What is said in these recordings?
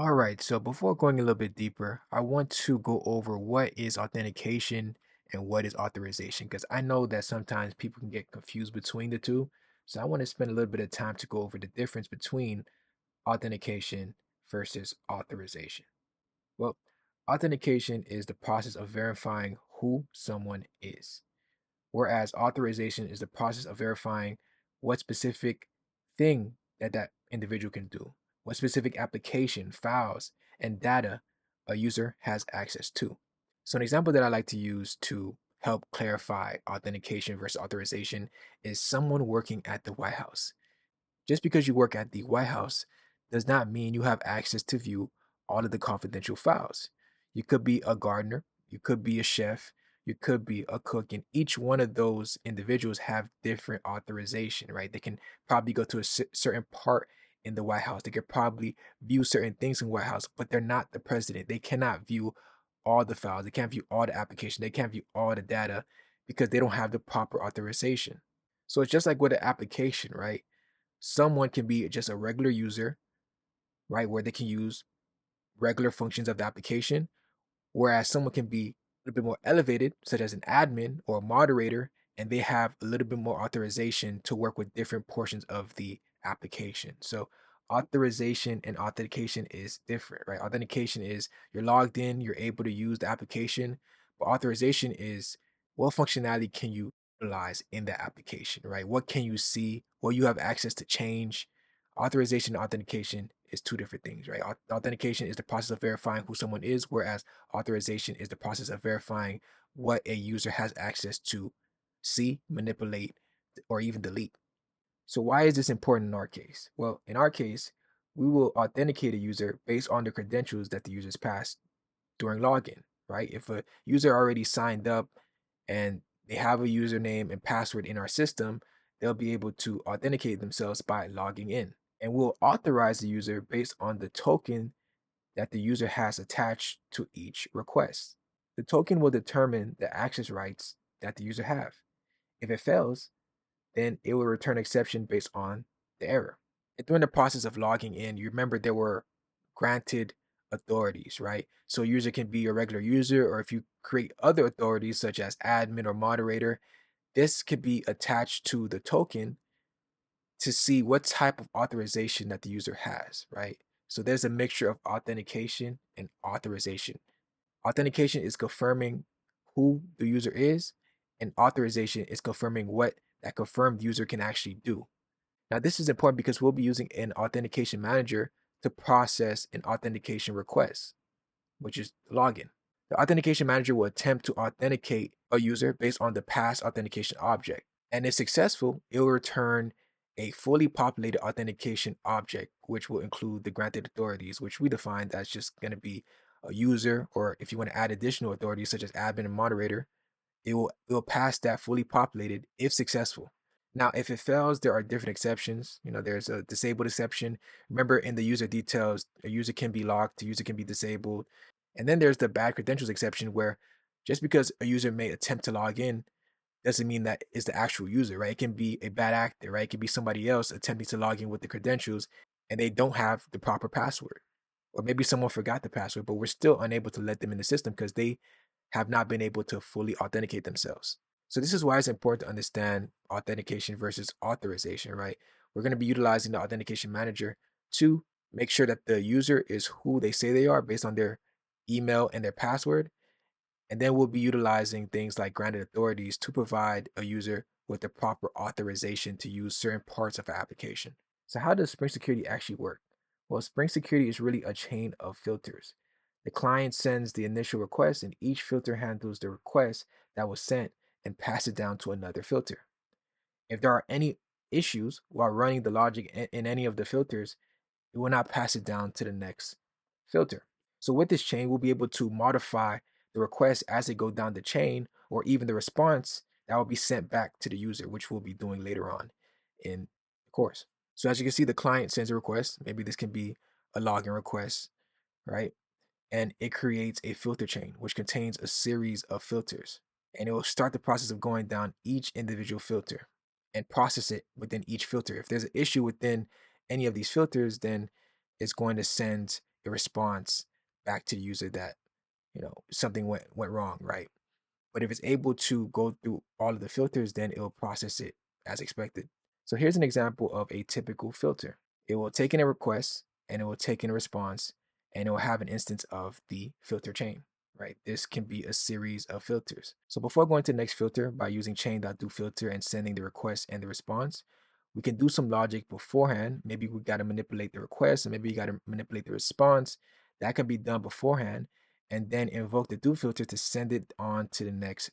All right, so before going a little bit deeper, I want to go over what is authentication and what is authorization, because I know that sometimes people can get confused between the two. So I want to spend a little bit of time to go over the difference between authentication versus authorization. Well, authentication is the process of verifying who someone is, whereas authorization is the process of verifying what specific thing that individual can do, what specific application, files, and data a user has access to. So an example that I like to use to help clarify authentication versus authorization is someone working at the White House. Just because you work at the White House does not mean you have access to view all of the confidential files. You could be a gardener, you could be a chef, you could be a cook, and each one of those individuals have different authorization, right? They can probably go to a certain part in the White House. They could probably view certain things in the White House, but they're not the president. They cannot view all the files. They can't view all the application. They can't view all the data because they don't have the proper authorization. So it's just like with an application, right? Someone can be just a regular user, right, where they can use regular functions of the application, whereas someone can be a little bit more elevated, such as an admin or a moderator, and they have a little bit more authorization to work with different portions of the application. So authorization and authentication is different, right? Authentication is you're logged in, you're able to use the application, but authorization is what functionality can you utilize in the application, right? What can you see? What you have access to change? Authorization and authentication is two different things, right? Authentication is the process of verifying who someone is, whereas authorization is the process of verifying what a user has access to see, manipulate, or even delete. So why is this important in our case? Well, in our case, we will authenticate a user based on the credentials that the user's passed during login, right? If a user already signed up and they have a username and password in our system, they'll be able to authenticate themselves by logging in. And we'll authorize the user based on the token that the user has attached to each request. The token will determine the access rights that the user have. If it fails, then it will return exception based on the error. And during the process of logging in, you remember there were granted authorities, right? So a user can be a regular user, or if you create other authorities such as admin or moderator, this could be attached to the token to see what type of authorization that the user has, right? So there's a mixture of authentication and authorization. Authentication is confirming who the user is, and authorization is confirming what that confirmed user can actually do. Now, this is important because we'll be using an authentication manager to process an authentication request, which is login. The authentication manager will attempt to authenticate a user based on the past authentication object. And if successful, it will return a fully populated authentication object, which will include the granted authorities, which we define as just going to be a user, or if you want to add additional authorities such as admin and moderator, it will pass that fully populated if successful. Now, if it fails, there are different exceptions. There's a disabled exception. Remember, in the user details, a user can be locked, a user can be disabled. And then there's the bad credentials exception where just because a user may attempt to log in doesn't mean that is the actual user, right? It can be a bad actor, right? It can be somebody else attempting to log in with the credentials and they don't have the proper password. Or maybe someone forgot the password, but we're still unable to let them in the system because they have not been able to fully authenticate themselves. So this is why it's important to understand authentication versus authorization, right? We're going to be utilizing the authentication manager to make sure that the user is who they say they are based on their email and their password. And then we'll be utilizing things like granted authorities to provide a user with the proper authorization to use certain parts of an application. So how does Spring Security actually work? Well, Spring Security is really a chain of filters. The client sends the initial request, and each filter handles the request that was sent and pass it down to another filter. If there are any issues while running the logic in any of the filters, it will not pass it down to the next filter. So with this chain, we'll be able to modify the requests as they go down the chain, or even the response that will be sent back to the user, which we'll be doing later on in the course. So as you can see, the client sends a request. Maybe this can be a login request, right? And it creates a filter chain, which contains a series of filters. And it will start the process of going down each individual filter and process it within each filter. If there's an issue within any of these filters, then it's going to send a response back to the user that, something went wrong, right? But if it's able to go through all of the filters, then it will process it as expected. So here's an example of a typical filter. It will take in a request and it will take in a response and it will have an instance of the filter chain, right? This can be a series of filters. So before going to the next filter, by using chain.doFilter and sending the request and the response, we can do some logic beforehand. Maybe we got to manipulate the request and maybe you got to manipulate the response. That can be done beforehand and then invoke the do filter to send it on to the next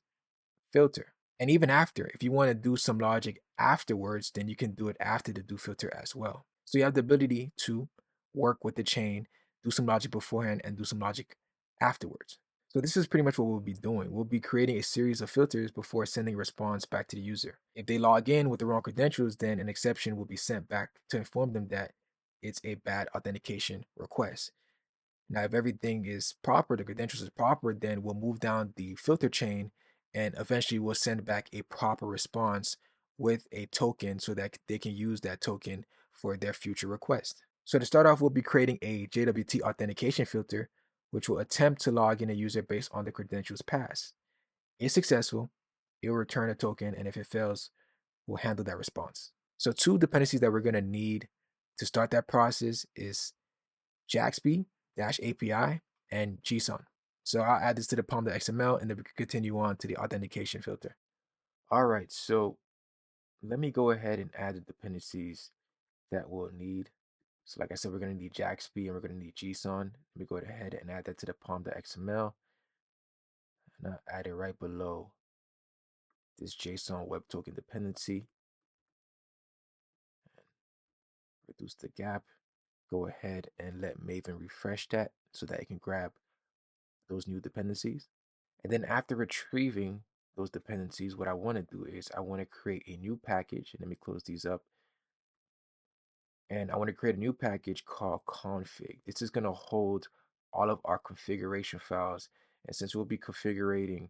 filter. And even after, if you want to do some logic afterwards, then you can do it after the do filter as well. So you have the ability to work with the chain, do some logic beforehand, and do some logic afterwards. So this is pretty much what we'll be doing. We'll be creating a series of filters before sending a response back to the user. If they log in with the wrong credentials, then an exception will be sent back to inform them that it's a bad authentication request. Now, if everything is proper, the credentials is proper, then we'll move down the filter chain and eventually we'll send back a proper response with a token so that they can use that token for their future request. So to start off, we'll be creating a JWT authentication filter, which will attempt to log in a user based on the credentials passed. If successful, it will return a token, and if it fails, we'll handle that response. So two dependencies that we're going to need to start that process is Jaxb API and JSON. So I'll add this to the pom.xml and then we can continue on to the authentication filter. All right, so let me go ahead and add the dependencies that we'll need. So like I said, we're going to need Jaxb and we're going to need JSON. Let me go ahead and add that to the pom.xml. And I'll add it right below this JSON web token dependency. Reduce the gap. Go ahead and let Maven refresh that so that it can grab those new dependencies. And then after retrieving those dependencies, what I want to do is I want to create a new package. And let me close these up. And I want to create a new package called config. This is going to hold all of our configuration files. And since we'll be configuring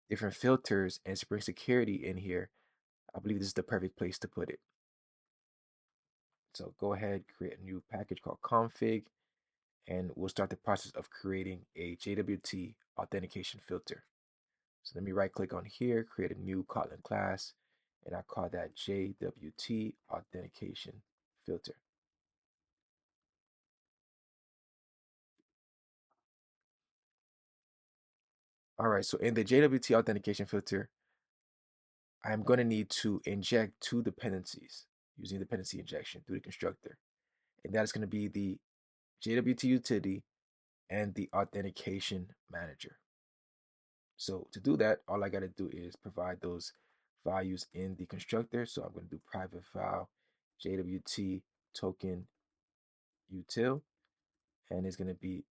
different filters and Spring Security in here, I believe this is the perfect place to put it. So go ahead, create a new package called config, and we'll start the process of creating a JWT authentication filter. So let me right click on here, create a new Kotlin class, and I call that JWT authentication filter. All right, so in the JWT authentication filter, I'm going to need to inject two dependencies using dependency injection through the constructor. And that is going to be the JWT utility and the authentication manager. So to do that, all I got to do is provide those values in the constructor. So I'm going to do private file JWT token util, and it's going to be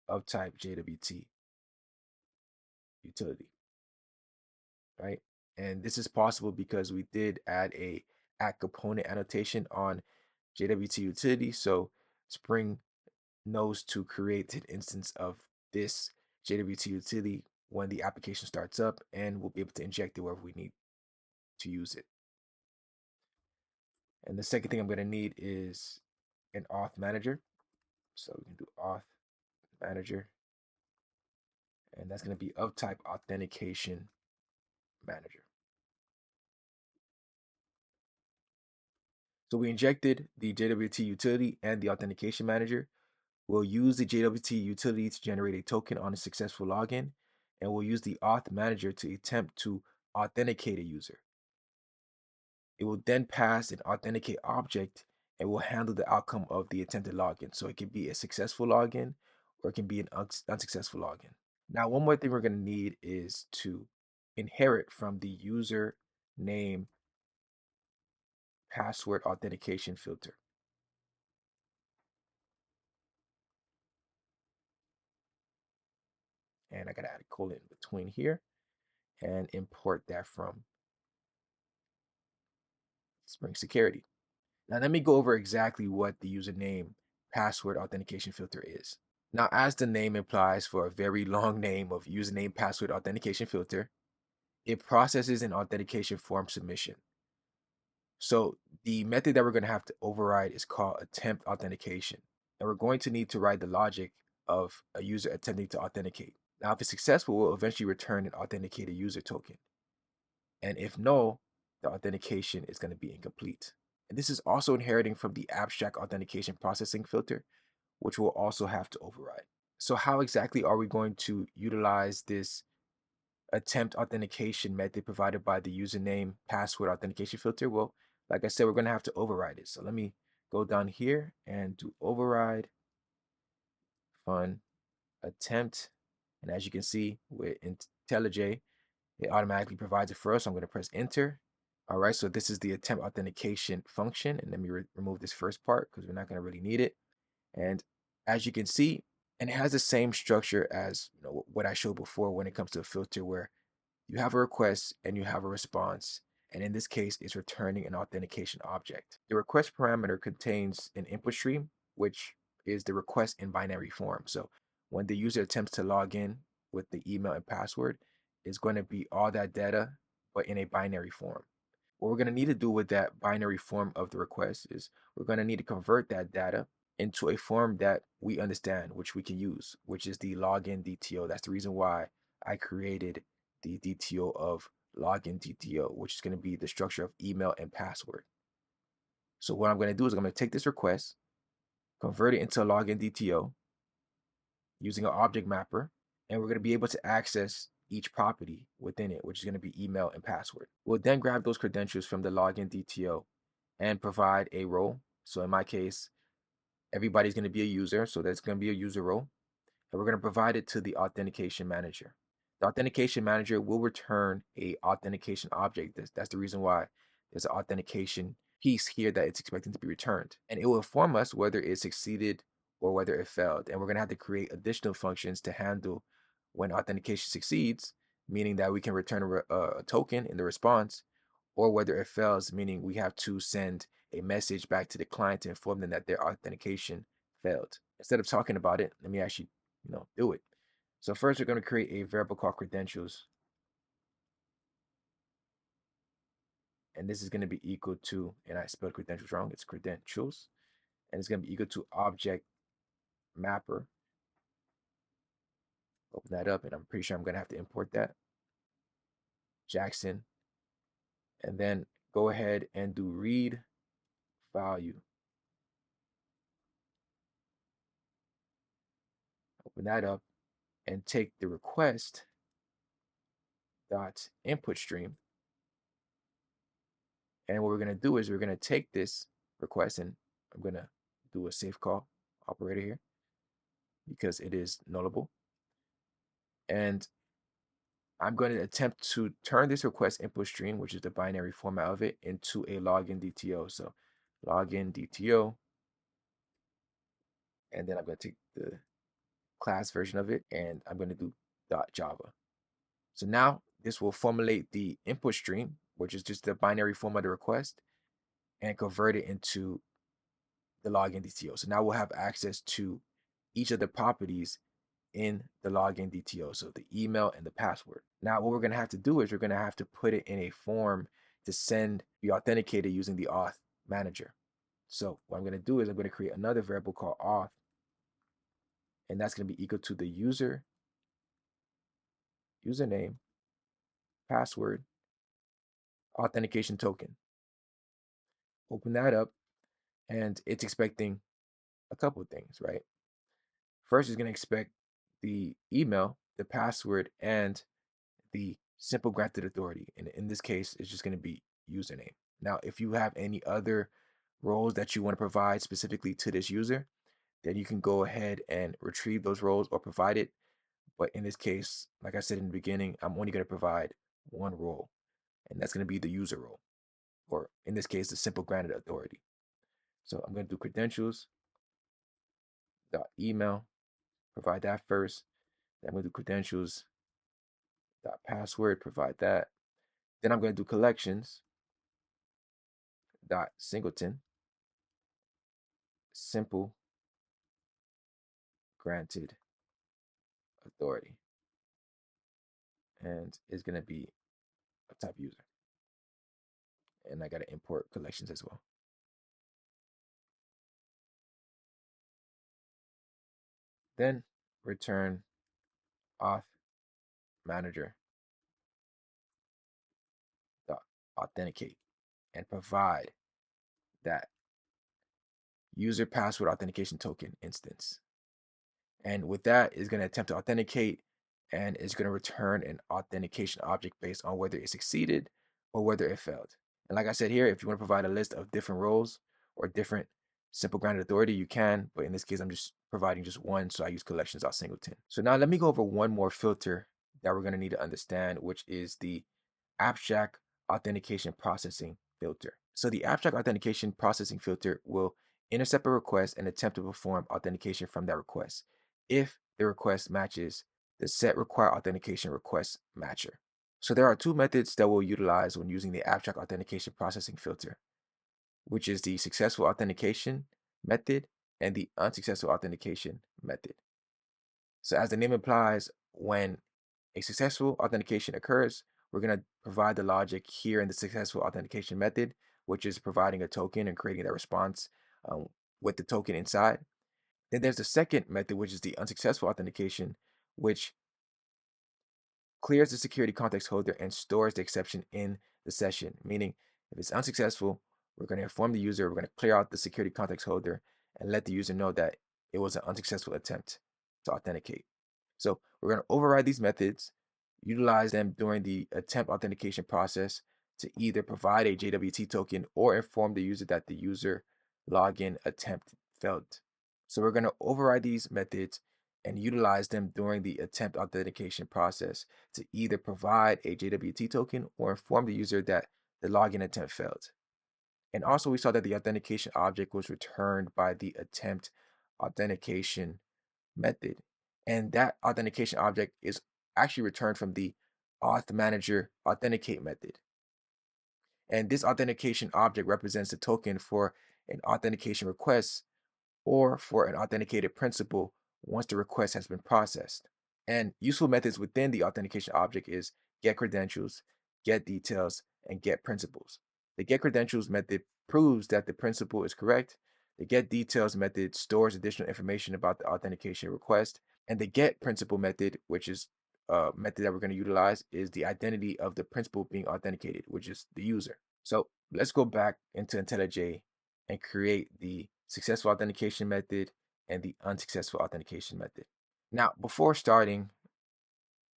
of type JWT utility, right? And this is possible because we did add a at component annotation on JWT utility. So Spring knows to create an instance of this JWT utility when the application starts up, and we'll be able to inject it wherever we need to use it. And the second thing I'm going to need is an auth manager. So we can do auth manager, and that's going to be of type authentication manager. So we injected the JWT utility and the authentication manager. We'll use the JWT utility to generate a token on a successful login, and we'll use the auth manager to attempt to authenticate a user. It will then pass an authenticate object and will handle the outcome of the attempted login. So it can be a successful login or it can be an unsuccessful login. Now, one more thing we're going to need is to inherit from the user name password authentication filter. And I got to add a colon in between here and import that from Spring Security. Now, let me go over exactly what the username password authentication filter is. Now, as the name implies, for a very long name of username password authentication filter, it processes an authentication form submission. So the method that we're going to have to override is called attempt authentication. and we're going to need to write the logic of a user attempting to authenticate. Now, if it's successful, we'll eventually return an authenticated user token. And if no, the authentication is going to be incomplete. And this is also inheriting from the abstract authentication processing filter, which we'll also have to override. So how exactly are we going to utilize this attempt authentication method provided by the username password authentication filter? Well, like I said, we're going to have to override it. So let me go down here and do override fun attempt. And as you can see with IntelliJ, it automatically provides it for us. So I'm going to press enter. All right, so this is the attempt authentication function. And let me remove this first part because we're not going to really need it. And as you can see, and it has the same structure as what I showed before when it comes to a filter, where you have a request and you have a response. And in this case, it's returning an authentication object. The request parameter contains an input stream, which is the request in binary form. So when the user attempts to log in with the email and password, it's going to be all that data, but in a binary form. What we're going to need to do with that binary form of the request is we're going to need to convert that data into a form that we understand, which we can use, which is the login DTO. That's the reason why I created the DTO of login DTO, which is going to be the structure of email and password. So what I'm going to do is I'm going to take this request, convert it into a login DTO using an object mapper, and we're going to be able to access each property within it, which is going to be email and password. We'll then grab those credentials from the login DTO and provide a role. So in my case, everybody's going to be a user, so that's going to be a user role. And we're going to provide it to the authentication manager. The authentication manager will return a authentication object. That's the reason why there's an authentication piece here that it's expecting to be returned. And it will inform us whether it succeeded or whether it failed. And we're going to have to create additional functions to handle when authentication succeeds, meaning that we can return a token in the response, or whether it fails, meaning we have to send a message back to the client to inform them that their authentication failed. Instead of talking about it, let me actually do it. So first we're going to create a variable called credentials. And this is going to be equal to, and I spelled credentials wrong, it's credentials. And it's going to be equal to object mapper. Open that up, and I'm pretty sure I'm going to have to import that. Jackson. And then go ahead and do read value. Open that up and take the request dot input stream. And what we're going to do is we're going to take this request, and I'm going to do a safe call operator here because it is nullable. And I'm going to attempt to turn this request input stream, which is the binary format of it, into a login DTO. So login DTO, and then I'm going to take the class version of it, and I'm going to do .java. So now this will formulate the input stream, which is just the binary form of the request, and convert it into the login DTO. So now we'll have access to each of the properties in the login DTO, so the email and the password. Now what we're going to have to do is we're going to have to put it in a form to send be authenticated using the auth manager. So what I'm going to do is I'm going to create another variable called auth, and that's going to be equal to the username, password, authentication token. Open that up, and it's expecting a couple of things, right? First, it's going to expect the email, the password, and the simple granted authority. And in this case, it's just going to be username. Now, if you have any other roles that you want to provide specifically to this user, then you can go ahead and retrieve those roles or provide it. But in this case, like I said in the beginning, I'm only going to provide one role, and that's going to be the user role, or in this case, the simple granted authority. So I'm going to do credentials dot email, provide that first. Then I'm going to do credentials dot password, provide that. Then I'm going to do collections dot singleton, simple granted authority, and it's going to be a type user. And I got to import collections as well. Then return auth manager dot authenticate and provide that user password authentication token instance. And with that, it's going to attempt to authenticate and it's going to return an authentication object based on whether it succeeded or whether it failed. And like I said here, if you want to provide a list of different roles or different simple granted authority, you can. But in this case, I'm just providing just one, so I use collections.singleton. So now let me go over one more filter that we're going to need to understand, which is the abstract authentication processing filter. So the abstract authentication processing filter will intercept a request and attempt to perform authentication from that request if the request matches the set required authentication request matcher. So there are two methods that we'll utilize when using the abstract authentication processing filter, which is the successful authentication method and the unsuccessful authentication method. So as the name implies, when a successful authentication occurs, we're going to provide the logic here in the successful authentication method, which is providing a token and creating that response um, with the token inside. Then there's the second method, which is the unsuccessful authentication, which clears the security context holder and stores the exception in the session. Meaning, if it's unsuccessful, we're going to inform the user, we're going to clear out the security context holder and let the user know that it was an unsuccessful attempt to authenticate. So we're going to override these methods, utilize them during the attempt authentication process to either provide a JWT token or inform the user that the user login attempt failed. So we're going to override these methods and utilize them during the attempt authentication process to either provide a JWT token or inform the user that the login attempt failed. And also we saw that the authentication object was returned by the attempt authentication method. And that authentication object is actually returned from the auth manager authenticate method. And this authentication object represents the token for an authentication request or for an authenticated principal once the request has been processed. And useful methods within the authentication object is get credentials, get details, and get principals. The get credentials method proves that the principal is correct. The get details method stores additional information about the authentication request. And the get principal method, which is a method that we're going to utilize, is the identity of the principal being authenticated, which is the user. So let's go back into IntelliJ and create the successful authentication method and the unsuccessful authentication method. Now, before starting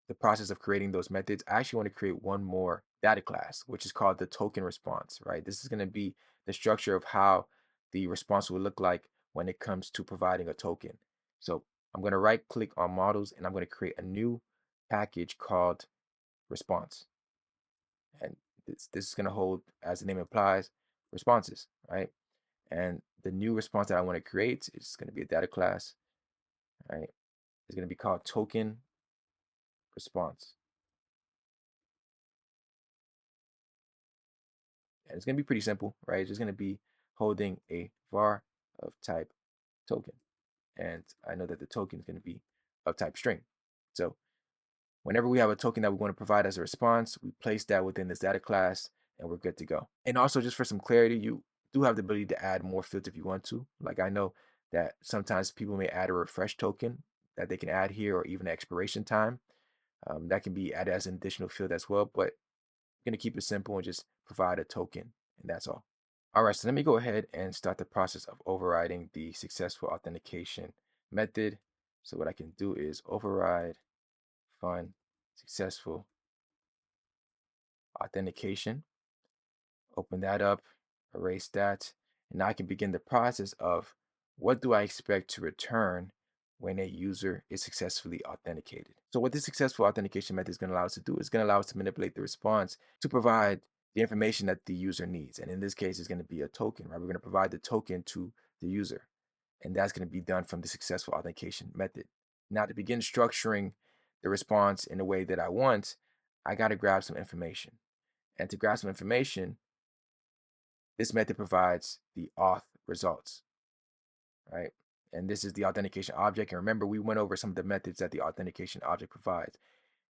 the process of creating those methods, I actually want to create one more data class, which is called the token response, right? This is going to be the structure of how the response will look like when it comes to providing a token. So I'm going to right click on models and I'm going to create a new package called response. And this is going to hold, as the name implies, responses, right? And the new response that I want to create is going to be a data class, right? It's going to be called token response. And it's going to be pretty simple, right? It's just going to be holding a var of type token. And I know that the token is going to be of type string. So whenever we have a token that we want to provide as a response, we place that within this data class and we're good to go. And also just for some clarity, you do have the ability to add more fields if you want to. Like I know that sometimes people may add a refresh token that they can add here or even expiration time. That can be added as an additional field as well, but I'm going to keep it simple and just provide a token and that's all. All right, so let me go ahead and start the process of overriding the successful authentication method. So what I can do is override fun successful authentication, open that up, erase that, and now I can begin the process of what do I expect to return when a user is successfully authenticated. So what this successful authentication method is going to allow us to do is going to allow us to manipulate the response to provide the information that the user needs. And in this case, it's going to be a token, right? We're going to provide the token to the user, and that's going to be done from the successful authentication method. Now to begin structuring the response in the way that I want, I got to grab some information. And to grab some information, this method provides the auth results, right? And this is the authentication object. And remember, we went over some of the methods that the authentication object provides.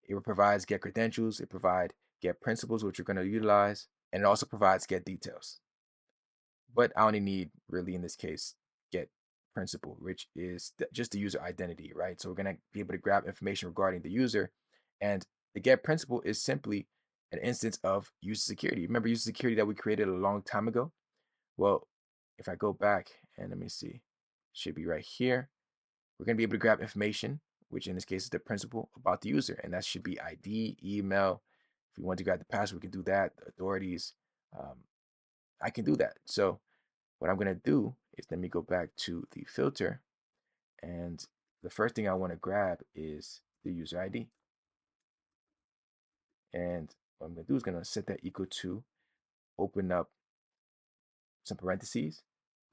It provides get credentials, it provides get principals, which we're going to utilize, and it also provides get details. But I only need, really in this case, get principal, which is just the user identity, right? So we're going to be able to grab information regarding the user. And the get principal is simply an instance of user security. Remember user security that we created a long time ago? Well, if I go back and let me see, should be right here. We're going to be able to grab information, which in this case is the principal about the user. And that should be ID, email. If we want to grab the password, we can do that. The authorities, um, I can do that. So what I'm going to do is let me go back to the filter. And the first thing I want to grab is the user ID. And what I'm going to do is going to set that equal to, open up some parentheses,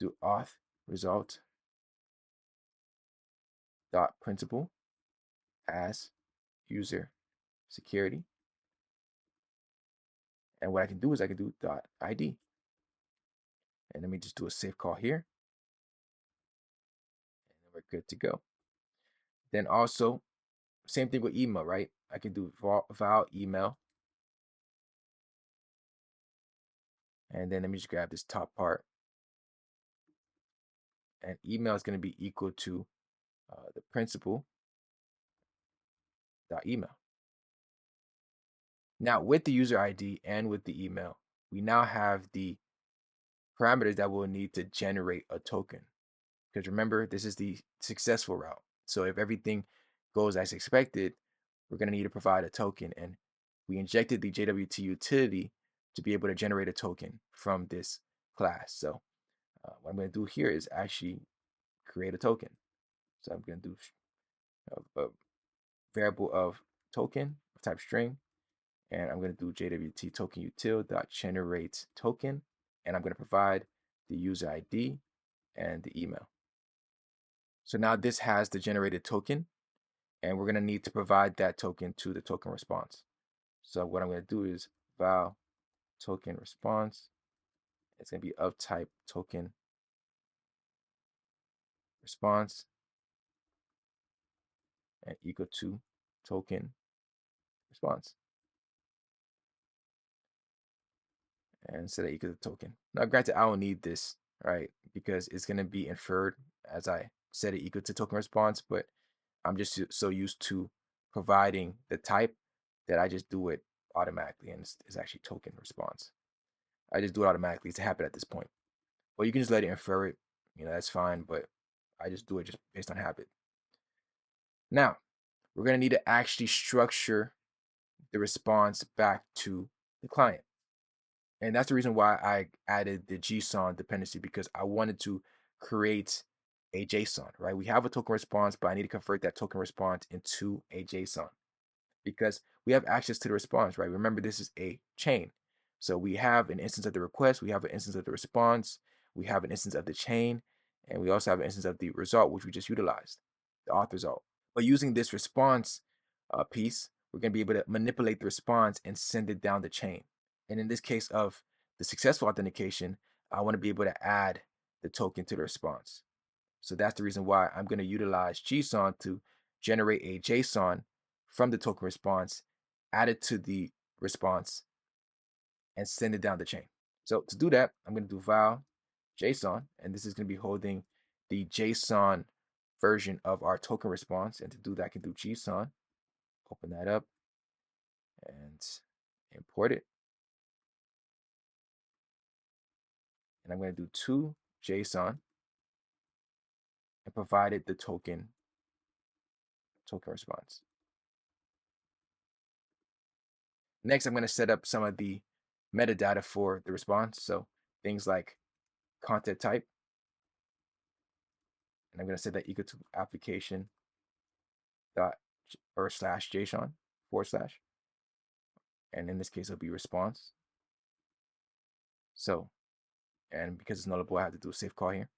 do auth result dot principal as user security. And what I can do is I can do dot ID. And let me just do a save call here. And we're good to go. Then also, same thing with email, right? I can do val email. And then let me just grab this top part. And email is going to be equal to the principal dot email. Now with the user ID and with the email, we now have the parameters that we'll need to generate a token. Because remember, this is the successful route. So if everything goes as expected, we're going to need to provide a token. And we injected the JWT utility to be able to generate a token from this class. So what I'm going to do here is actually create a token. So I'm going to do a variable of token of type string. And I'm going to do JWT token util.generate token. And I'm going to provide the user ID and the email. So now this has the generated token, and we're going to need to provide that token to the token response. So what I'm going to do is val token response. It's going to be of type token response and equal to token response. And set it equal to token. Now, granted, I don't need this, right? Because it's going to be inferred as I set it equal to token response, but I'm just so used to providing the type that I just do it automatically, and it's actually token response. I just do it automatically to happen at this point. Or you can just let it infer it, that's fine, but I just do it just based on habit. Now, we're going to need to actually structure the response back to the client. And that's the reason why I added the JSON dependency, because I wanted to create a JSON, right? We have a token response, but I need to convert that token response into a JSON because we have access to the response, right? Remember, this is a chain. So we have an instance of the request, we have an instance of the response, we have an instance of the chain, and we also have an instance of the result, which we just utilized, the auth result. But using this response piece, we're going to be able to manipulate the response and send it down the chain. And in this case of the successful authentication, I want to be able to add the token to the response. So that's the reason why I'm going to utilize JSON to generate a JSON from the token response, add it to the response, and send it down the chain. So to do that, I'm going to do val JSON, and this is going to be holding the JSON version of our token response. And to do that, I can do JSON, open that up, and import it. And I'm going to do to JSON and provide it the token response. Next, I'm going to set up some of the metadata for the response. So things like content type. And I'm going to set that equal to application dot or slash JSON / and in this case it'll be response. So, and because it's nullable, I have to do a safe call here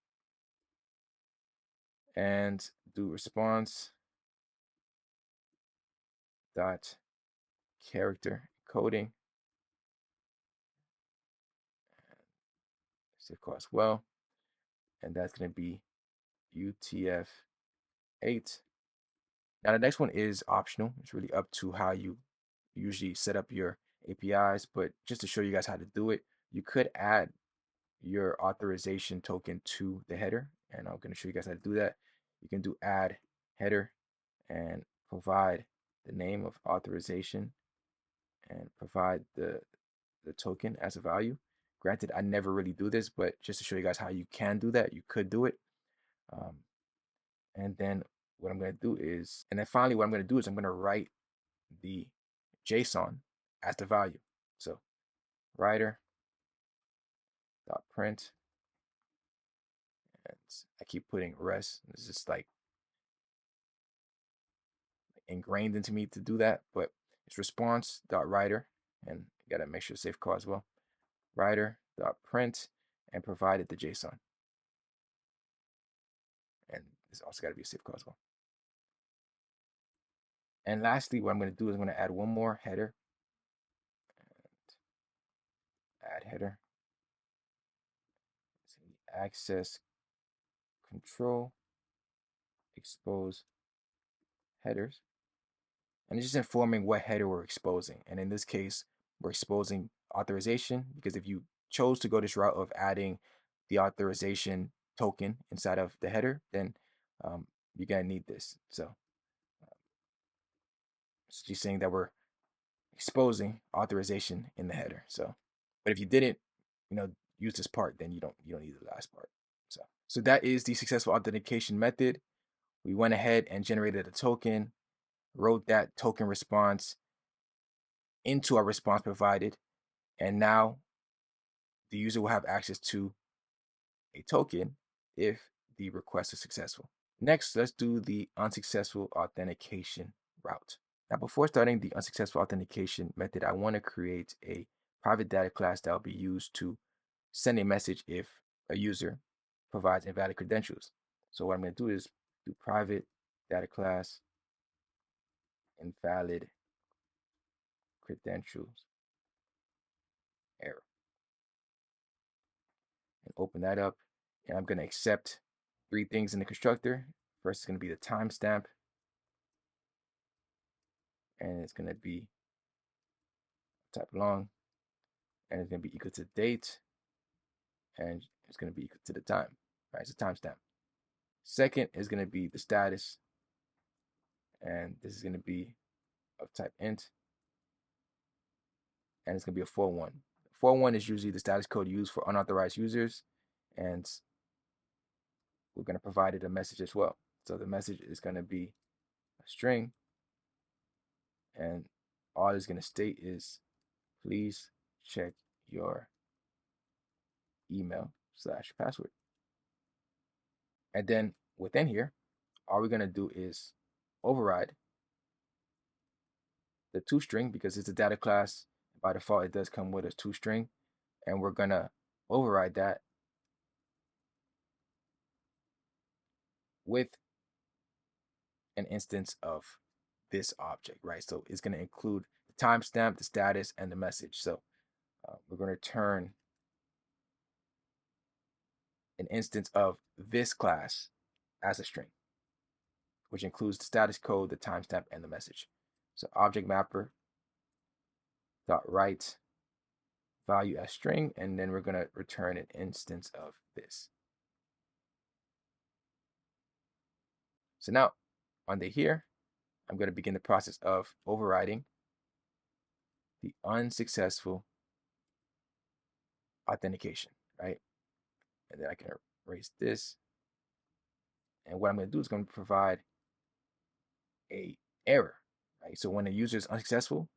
and do response dot character encoding, safe call as well, and that's going to be UTF-8. Now the next one is optional. It's really up to how you usually set up your APIs, but just to show you guys how to do it, you could add your authorization token to the header and I'm going to show you guys how to do that. You can do add header and provide the name of authorization and provide the token as a value. Granted, I never really do this, but just to show you guys how you can do that, you could do it. Um, and then what I'm going to do is, and then finally what I'm going to do is I'm going to write the JSON as the value. So writer dot print, and I keep putting res. It's just like ingrained into me to do that, but it's response dot writer, and you gotta make sure to save call as well. Writer dot print and provided the JSON, and it's also got to be a safe call as well. And lastly, what I'm going to do is I'm going to add one more header. And add header. It's going to be access control expose headers. And it's just informing what header we're exposing. And in this case, we're exposing authorization, because if you chose to go this route of adding the authorization token inside of the header, then you're going to need this. So it's just saying that we're exposing authorization in the header. So, but if you didn't, use this part, then you don't need the last part. So that is the successful authentication method. We went ahead and generated a token, wrote that token response into our response provided, and now the user will have access to a token if the request is successful. Next, let's do the unsuccessful authentication route. Now, before starting the unsuccessful authentication method, I want to create a private data class that will be used to send a message if a user provides invalid credentials. So what I'm going to do is do private data class invalid credentials error, and open that up. And I'm going to accept three things in the constructor. First is going to be the timestamp, and it's going to be type long, and it's going to be equal to date, and it's going to be equal to the time, right? It's a timestamp. Second is going to be the status, and this is going to be of type int, and it's going to be a 4.1. 4.1 is usually the status code used for unauthorized users, and we're going to provide it a message as well. So the message is going to be a string, and all it's going to state is, please check your email/password. And then within here, all we're going to do is override the toString, because it's a data class. By default, it does come with a toString, and we're going to override that with an instance of this object, right? So it's going to include the timestamp, the status, and the message. So we're going to turn an instance of this class as a string, which includes the status code, the timestamp, and the message. So object mapper dot write value as string, and then we're going to return an instance of this. So now under here, I'm going to begin the process of overriding the unsuccessful authentication, right? And then I can erase this. And what I'm going to do is going to provide a error, right? So when a user is unsuccessful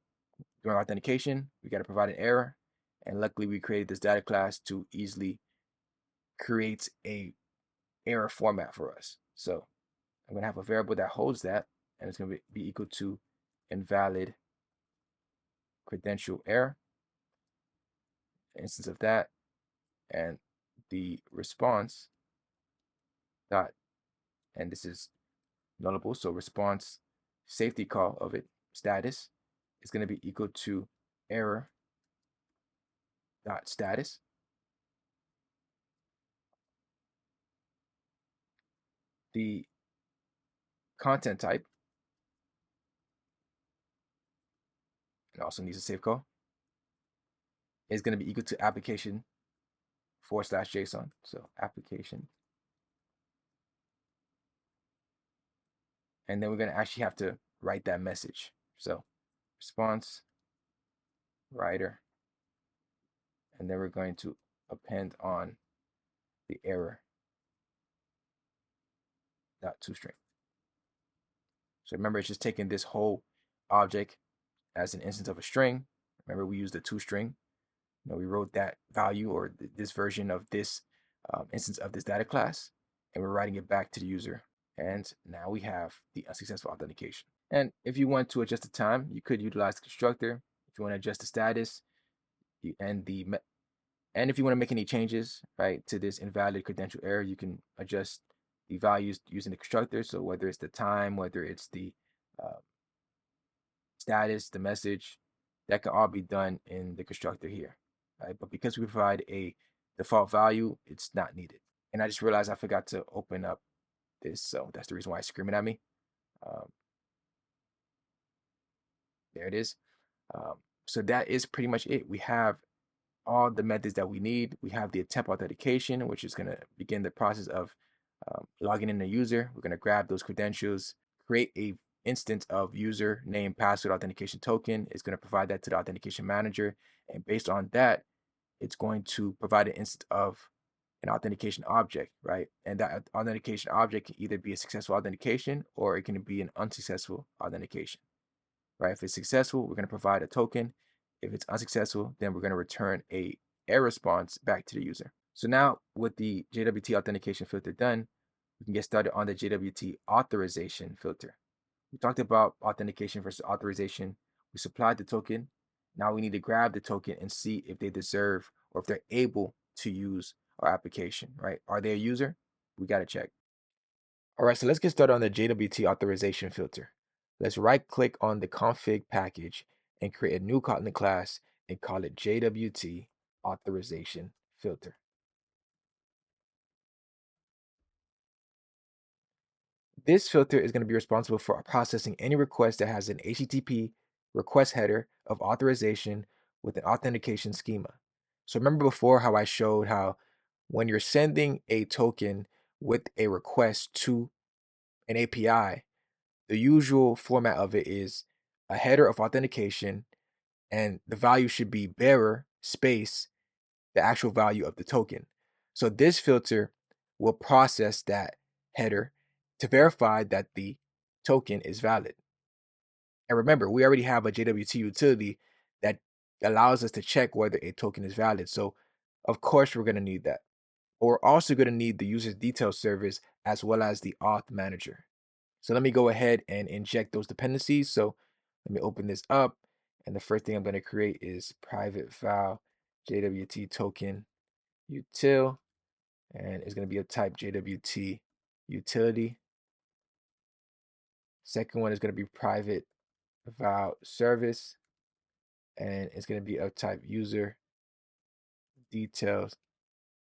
during authentication, we got to provide an error. And luckily, we created this data class to easily create a error format for us. So I'm going to have a variable that holds that, and it's going to be equal to invalid credential error, instance of that, and the response dot, and this is nullable, so response safety call of it status is going to be equal to error dot status. The content type, and also needs a safe call, is going to be equal to application /JSON. So application and then we're going to actually have to write that message. So response writer, and then we're going to append on the error dot toString. So remember, it's just taking this whole object as an instance of a string. Remember, we used the toString. We wrote that value or this version of this instance of this data class, and we're writing it back to the user. And now we have the unsuccessful authentication. And if you want to adjust the time, you could utilize the constructor. If you want to adjust the status, and if you want to make any changes, right, to this invalid credential error, you can adjust the values using the constructor. So whether it's the time, whether it's the uh, status, the message, that can all be done in the constructor here, right? But because we provide a default value, it's not needed. And I just realized I forgot to open up this, so that's the reason why it's screaming at me. Um, there it is. So that is pretty much it. We have all the methods that we need. We have the attempt authentication, which is going to begin the process of logging in the user. We're going to grab those credentials, create a instance of user name password authentication token. It's going to provide that to the authentication manager. And based on that, it's going to provide an instance of an authentication object, right? And that authentication object can either be a successful authentication or it can be an unsuccessful authentication, right? If it's successful, we're going to provide a token. If it's unsuccessful, then we're going to return a error response back to the user. So now with the JWT authentication filter done, we can get started on the JWT authorization filter. We talked about authentication versus authorization. We supplied the token. Now we need to grab the token and see if they deserve or if they're able to use our application, right? Are they a user? We got to check. All right, so let's get started on the JWT authorization filter. Let's right click on the config package and create a new Kotlin class and call it JWT authorization filter. This filter is going to be responsible for processing any request that has an HTTP request header of authorization with an authentication schema. So remember before how I showed how when you're sending a token with a request to an API, the usual format of it is a header of authentication, and the value should be bearer space the actual value of the token. So this filter will process that header to verify that the token is valid. And remember, we already have a JWT utility that allows us to check whether a token is valid. So of course we're going to need that. But we're also going to need the user details service as well as the auth manager. So let me go ahead and inject those dependencies. So let me open this up. And the first thing I'm going to create is private val JWT token util, and it's going to be a type JWT utility. Second one is going to be private val service, and it's going to be of type user details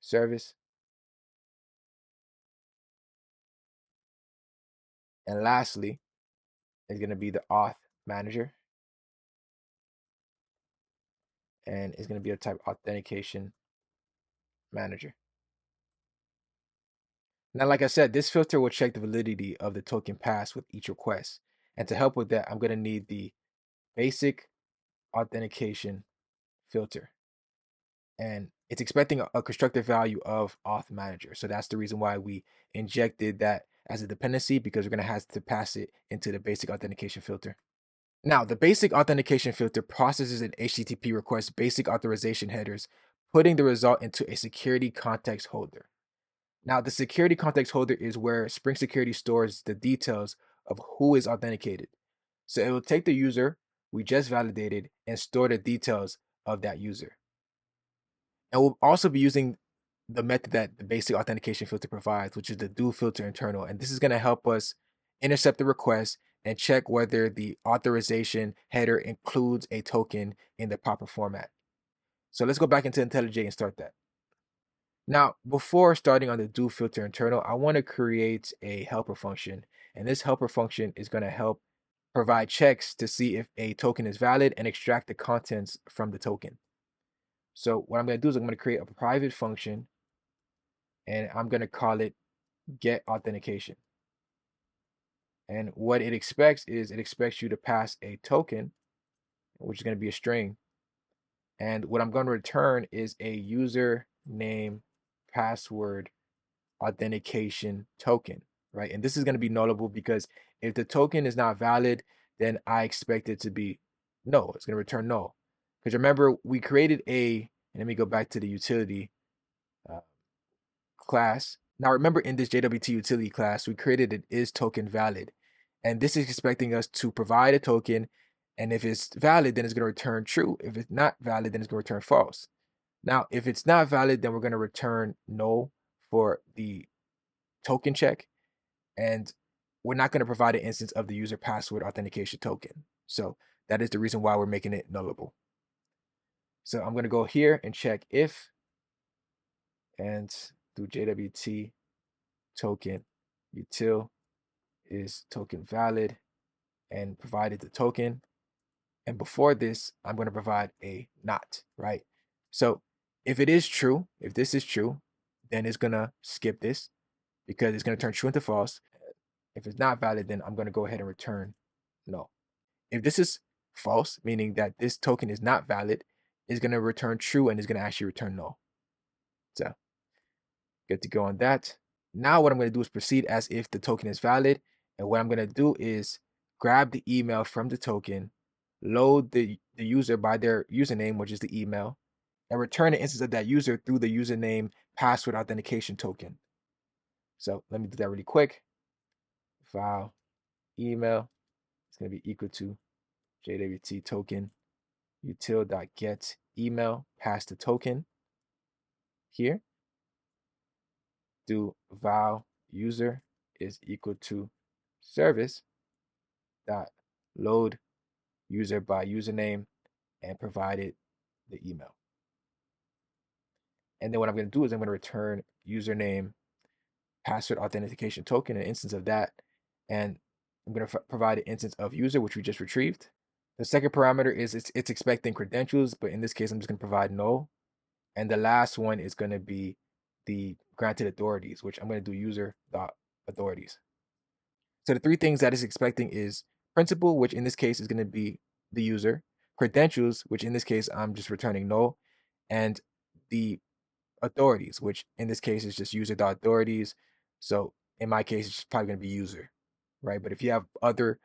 service. And lastly, is going to be the auth manager, and it's going to be a type authentication manager. Now, like I said, this filter will check the validity of the token pass with each request. And to help with that, I'm going to need the basic authentication filter. And it's expecting a constructor value of auth manager. So that's the reason why we injected that as a dependency, because we're going to have to pass it into the basic authentication filter. Now, the basic authentication filter processes an HTTP request basic authorization headers, putting the result into a security context holder. Now, the security context holder is where Spring Security stores the details of who is authenticated. So it will take the user we just validated and store the details of that user. And we'll also be using the method that the basic authentication filter provides, which is the do filter internal. And this is going to help us intercept the request and check whether the authorization header includes a token in the proper format. So let's go back into IntelliJ and start that. Now, before starting on the do filter internal, I want to create a helper function. And this helper function is going to help provide checks to see if a token is valid and extract the contents from the token. So what I'm going to do is I'm going to create a private function, and I'm going to call it get authentication. And what it expects is it expects you to pass a token, which is going to be a string. And what I'm going to return is a username password authentication token, right? And this is going to be nullable because if the token is not valid, then I expect it to be no. It's going to return null. Because remember, we created and let me go back to the utility uh, class. Now remember, in this JWT utility class, we created an is token valid. And this is expecting us to provide a token. And if it's valid, then it's going to return true. If it's not valid, then it's going to return false. Now, if it's not valid, then we're going to return null for the token check. And we're not going to provide an instance of the user password authentication token. So that is the reason why we're making it nullable. So I'm going to go here and check if and do JWT token util is token valid and provided the token. And before this, I'm going to provide a not, right? So if it is true, if this is true, then it's going to skip this because it's going to turn true into false. If it's not valid, then I'm going to go ahead and return no. If this is false, meaning that this token is not valid, it's going to return true and it's going to actually return null. So good to go on that. Now what I'm going to do is proceed as if the token is valid. And what I'm going to do is grab the email from the token, load the user by their username, which is the email, and return an instance of that user through the username password authentication token. So let me do that really quick. File email is going to be equal to JWT token util.get email, pass the token here. Do val user is equal to service dot load user by username and provided the email. And then what I'm going to do is I'm going to return username password authentication token, an instance of that. And I'm going to provide an instance of user, which we just retrieved. The second parameter is it's expecting credentials, but in this case, I'm just going to provide null. And the last one is going to be the granted authorities, which I'm going to do user.authorities. So the three things that it's expecting is principal, which in this case is going to be the user, credentials, which in this case I'm just returning null, and the authorities, which in this case is just user.authorities. So in my case, it's probably going to be user, right? But if you have other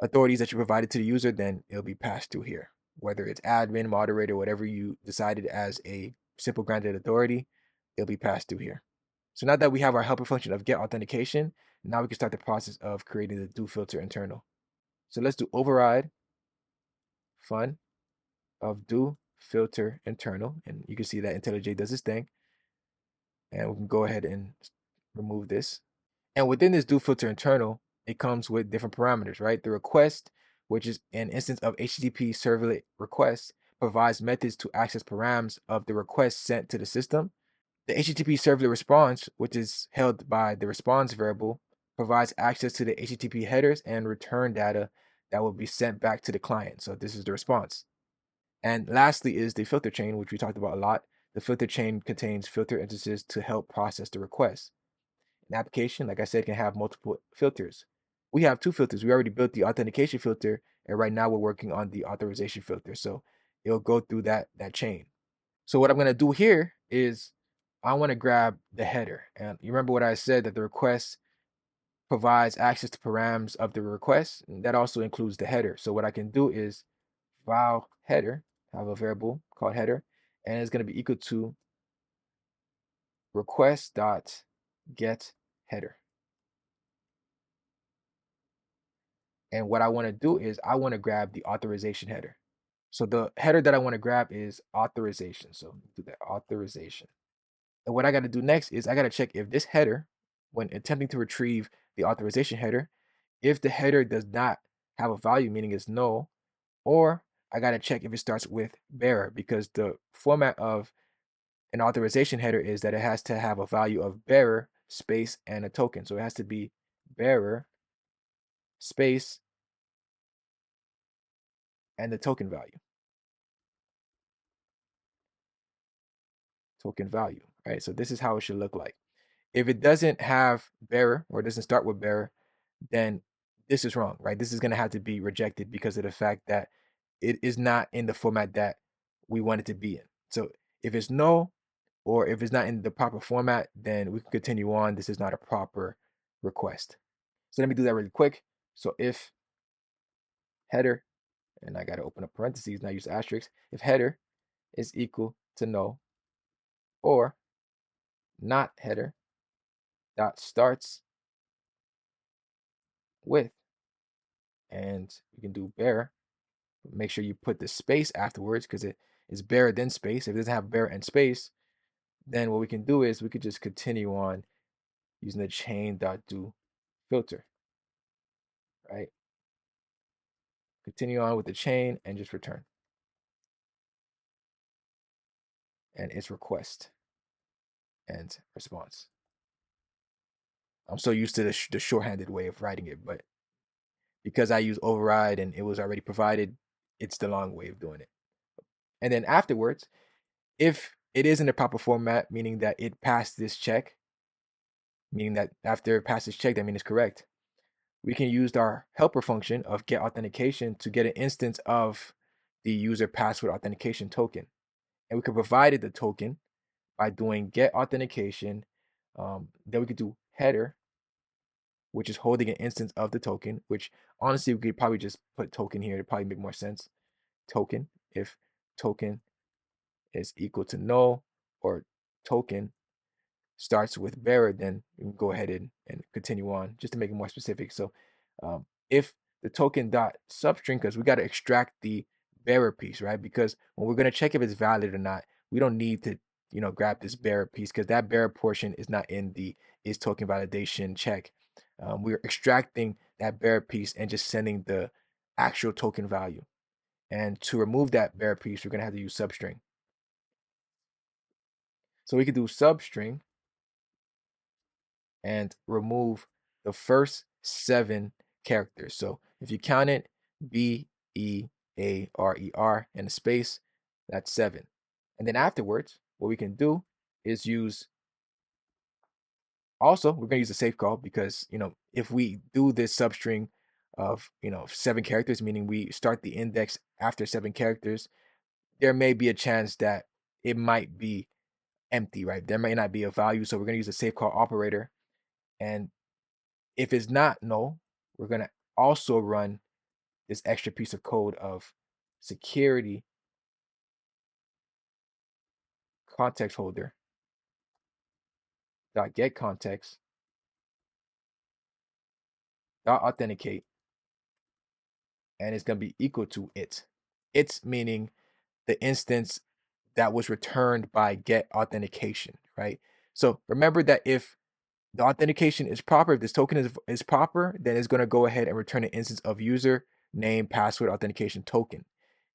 authorities that you provided to the user, then it'll be passed through here. Whether it's admin, moderator, whatever you decided as a simple granted authority, it'll be passed through here. So now that we have our helper function of get authentication, now we can start the process of creating the do filter internal. So let's do override fun of do filter internal. And you can see that IntelliJ does this thing. And we can go ahead and remove this. And within this do filter internal, it comes with different parameters, right? The request, which is an instance of HTTP servlet request, provides methods to access params of the request sent to the system. The HTTP servlet response, which is held by the response variable, provides access to the HTTP headers and return data that will be sent back to the client. So this is the response. And lastly is the filter chain, which we talked about a lot. The filter chain contains filter instances to help process the request. An application, like I said, can have multiple filters. We have two filters. We already built the authentication filter, and right now we're working on the authorization filter. So it'll go through that chain. So what I'm going to do here is I want to grab the header. And you remember what I said, that the request provides access to params of the request. And that also includes the header. So what I can do is file header, have a variable called header, and it's going to be equal to request.get header. And what I want to do is I want to grab the authorization header. So the header that I want to grab is authorization. So do that authorization. And what I got to do next is I got to check if this header, when attempting to retrieve the authorization header, if the header does not have a value, meaning it's null, or I got to check if it starts with bearer, because the format of an authorization header is that it has to have a value of bearer, space, and a token. So it has to be bearer, space, and the token value. Token value, right? So this is how it should look like. If it doesn't have bearer or doesn't start with bearer, then this is wrong, right? This is going to have to be rejected because of the fact that it is not in the format that we want it to be in. So if it's no, or if it's not in the proper format, then we can continue on. This is not a proper request. So let me do that really quick. So if header, and I got to open up parentheses and I use asterisk, if header is equal to no, or not header dot starts with, and you can do bare. Make sure you put the space afterwards because it is bare then space. If it doesn't have bare and space, then what we can do is we could just continue on using the chain dot do filter, right? Continue on with the chain and just return. And it's request and response. I'm so used to the shorthanded way of writing it, but because I use override and it was already provided, it's the long way of doing it. And then afterwards, if it is in the proper format, meaning that it passed this check, meaning that after it passes check, that means it's correct, we can use our helper function of get authentication to get an instance of the user password authentication token. And we could provide it the token by doing get authentication. Then we could do header, which is holding an instance of the token, which honestly, we could probably just put token here to probably make more sense. Token, if token is equal to null, or token starts with bearer, then you can go ahead and continue on just to make it more specific. So if the token dot substring, because we got to extract the bearer piece, right? Because when we're going to check if it's valid or not, we don't need to, grab this bearer piece because that bearer portion is not in the is token validation check. We're extracting that bearer piece and just sending the actual token value. And to remove that bearer piece, we're going to have to use substring. So we could do substring and remove the first 7 characters. So if you count it, Bearer and a space, that's 7. And then afterwards, what we can do is use, also, we're going to use a safe call because, if we do this substring of, 7 characters, meaning we start the index after 7 characters, there may be a chance that it might be empty, right? There may not be a value. So we're going to use a safe call operator. And if it's not null, we're going to also run this extra piece of code of security context holder dot get context dot authenticate, and it's going to be equal to it. It's meaning the instance that was returned by get authentication, right? So remember that if the authentication is proper, if this token is proper, then it's going to go ahead and return an instance of user name password authentication token.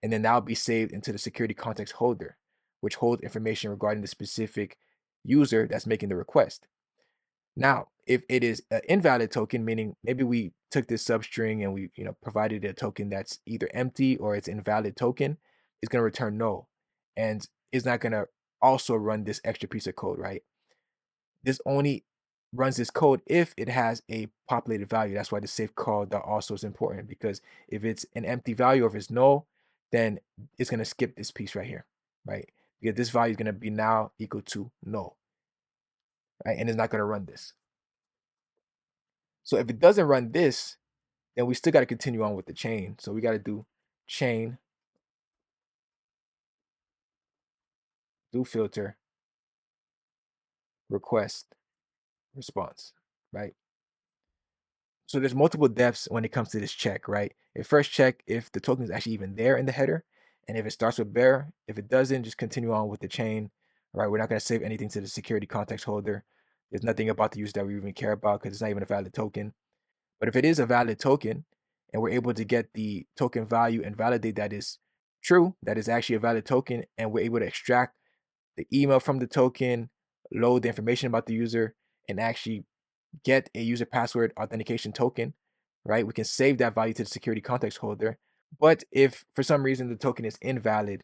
And then that'll be saved into the security context holder, which holds information regarding the specific user that's making the request. Now, if it is an invalid token, meaning maybe we took this substring and we provided a token that's either empty or it's invalid token, it's going to return null. And it's not going to also run this extra piece of code, right? This only runs this code if it has a populated value. That's why the safe call also is important, because if it's an empty value or if it's null, then it's going to skip this piece right here, right? Because this value is going to be now equal to null, right? And it's not going to run this. So if it doesn't run this, then we still got to continue on with the chain. So we got to do chain, do filter, request, response, right? So there's multiple depths when it comes to this check, right? It first check if the token is actually even there in the header, and if it starts with bear. If it doesn't, just continue on with the chain, right? We're not going to save anything to the security context holder. There's nothing about the user that we even care about because it's not even a valid token. But if it is a valid token and we're able to get the token value and validate that is true, that is actually a valid token, and we're able to extract the email from the token, load the information about the user, and actually get a user password authentication token, right? We can save that value to the security context holder. But if for some reason the token is invalid,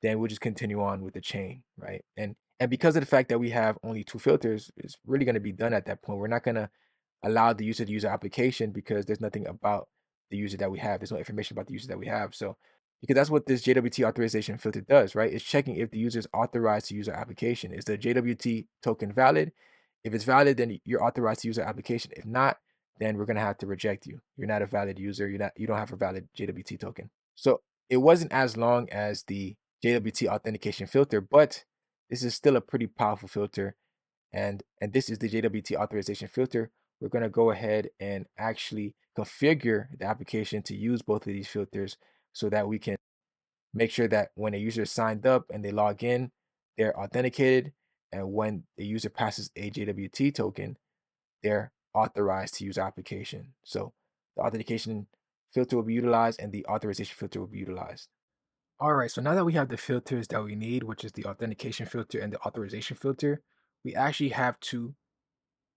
then we'll just continue on with the chain, right? And because of the fact that we have only 2 filters, it's really going to be done at that point. We're not going to allow the user to use our application because there's nothing about the user that we have. There's no information about the user that we have. So because that's what this JWT authorization filter does, right? It's checking if the user is authorized to use our application. Is the JWT token valid? If it's valid, then you're authorized to use our application. If not, then we're gonna have to reject you. You're not a valid user. You don't have a valid JWT token. So it wasn't as long as the JWT authentication filter, but this is still a pretty powerful filter. And this is the JWT authorization filter. We're going to go ahead and actually configure the application to use both of these filters so that we can make sure that when a user is signed up and they log in, they're authenticated. And when the user passes a JWT token, they're authorized to use our application. So the authentication filter will be utilized and the authorization filter will be utilized. All right, so now that we have the filters that we need, which is the authentication filter and the authorization filter, we actually have to